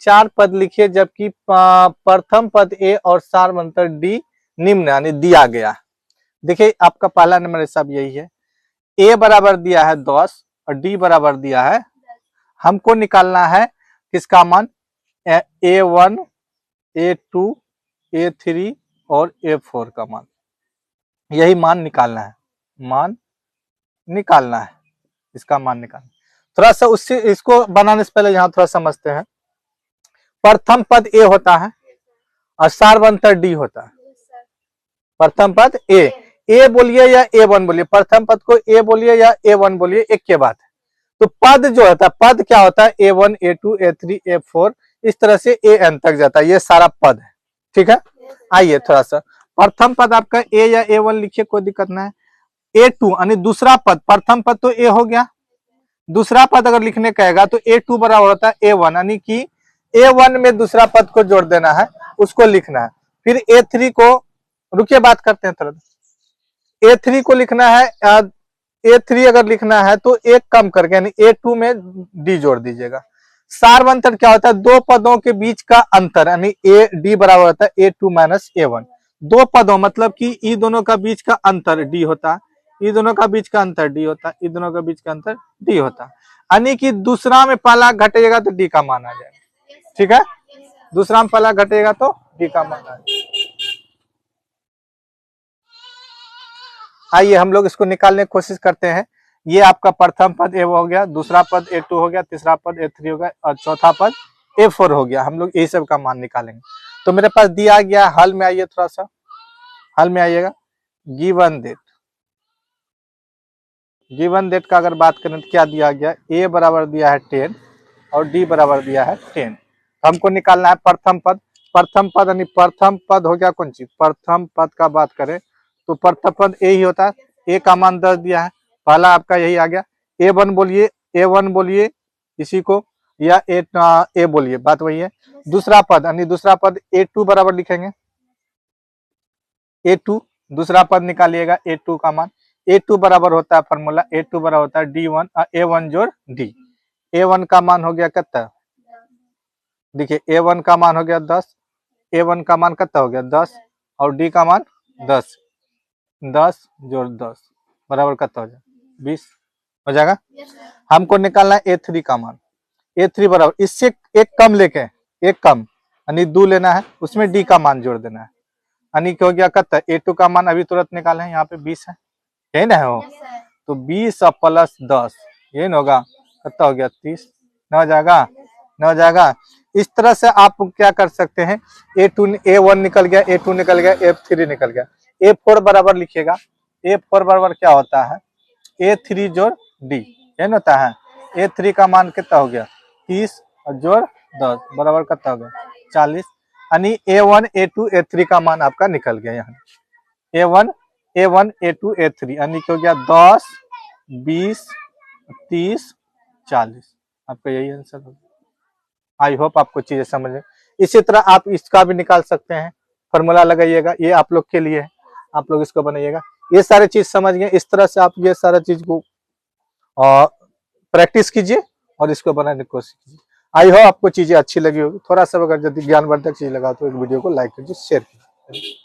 4 पद लिखिए जबकि प्रथम पद ए और सार्वंतर डी निम्न यानी दिया गया। देखिए आपका पहला नंबर हिसाब यही है, ए बराबर दिया है 10 और डी बराबर दिया है, हमको निकालना है किसका मान, A1 A2 A3 और A4 का मान, यही मान निकालना है, मान निकालना है, इसका मान निकालना। थोड़ा सा उससे इसको बनाने से पहले यहाँ थोड़ा समझते हैं। प्रथम पद ए होता है और सार्वंतर डी होता है। प्रथम पद ए बोलिए या A1 बोलिए, प्रथम पद को ए बोलिए या A1 बोलिए, एक के बात है। तो पद जो होता है, पद क्या होता है, A1 A2 A3 A4 इस तरह से AN तक जाता है, ये सारा पद है, ठीक है। आइए थोड़ा सा प्रथम पद आपका ए या A1 लिखिए, कोई दिक्कत ना है। A2 यानी दूसरा पद, प्रथम पद तो ए हो गया, दूसरा पद अगर लिखने कहेगा तो A2 बराबर होता है A1 यानी कि A1 में दूसरा पद को जोड़ देना है, उसको लिखना है। फिर A3 को, रुकिए बात करते हैं थोड़ा, A3 को लिखना है, A3 अगर लिखना है तो एक कम करके यानी A2 में D जोड़ दीजिएगा। सार्वंतर क्या होता है, दो पदों के बीच का अंतर यानी A D बराबर होता है A2 माइनस A1। दो पदों मतलब कि ई दोनों का बीच का अंतर D होता है, ई दोनों का बीच का अंतर D होता है, ई दोनों का बीच का अंतर D होता है, यानी कि दूसरा में पहला घटेगा तो D का मान आ जाएगा, ठीक है। दूसरा में पहला घटेगा तो D का मान आ जाएगा। आइए हम लोग इसको निकालने की कोशिश करते हैं। ये आपका प्रथम पद ए हो गया, दूसरा पद A2 हो गया, तीसरा पद A3 हो गया और चौथा पद A4 हो गया। हम लोग यही सब का मान निकालेंगे। तो मेरे पास दिया गया, हल में आइए, थोड़ा सा हल में आइएगा। गिवन डेट का अगर बात करें तो क्या दिया गया, ए बराबर दिया है 10 और डी बराबर दिया है 10। हमको निकालना है प्रथम पद। प्रथम पद यानी प्रथम पद हो गया कौन सी, प्रथम पद का बात करें तो प्रथम पद ए ही होता है। ए का मान 10 दिया है, पहला आपका यही आ गया। A1 बोलिए, A1 बोलिए इसी को, या ए बोलिए, बात वही है। दूसरा पद यानी दूसरा पद A2 बराबर लिखेंगे, A2 दूसरा पद निकालिएगा, A2 का मान, A2 बराबर होता है फॉर्मूला, A2 बराबर होता है D1 A1 जोड़ D। A1 का मान हो गया कितना, देखिए A1 का मान हो गया 10, A1 का मान कितना हो गया 10 और D का मान 10, 10 जोड़ 10 बराबर कितना हो जाएगा 20 हो जाएगा। हमको निकालना है A3 का मान, A3 बराबर इससे एक कम लेके, एक कम यानी 2 लेना है, उसमें D का मान जोड़ देना है, यानी हो गया कितना, A2 का मान अभी तुरंत निकाले, यहाँ पे 20 है, यही ना है वो, तो 20 और प्लस 10 यही ना होगा, कितना हो गया 30, न हो जाएगा, न हो जाएगा। इस तरह से आप क्या कर सकते हैं, A1 निकल गया, A2 निकल गया, A3 निकल गया, A4 बराबर लिखिएगा। A4 बराबर क्या होता है, A3 जोड़ D, यही ना होता है। A3 का मान कितना हो गया 30 और जोड़ 10 बराबर कितना हो गया 40, यानी A1 A2 A3 का मान आपका निकल गया। यहाँ A1 A2 A3 यानी क्या हो गया 10 20 30 40, आपका यही आंसर होगा। आई होप आपको चीजें समझ में। इसी तरह आप इसका भी निकाल सकते हैं, फॉर्मूला लगाइएगा, ये आप लोग के लिए है, आप लोग इसको बनाइएगा। ये सारे चीज समझ गए, इस तरह से आप ये सारा चीज को प्रैक्टिस कीजिए और इसको बनाने की कोशिश कीजिए। आई होप आपको चीजें अच्छी लगी होगी। थोड़ा सा अगर यदि ज्ञानवर्धक चीज लगा तो एक वीडियो को लाइक कीजिए, शेयर कीजिए।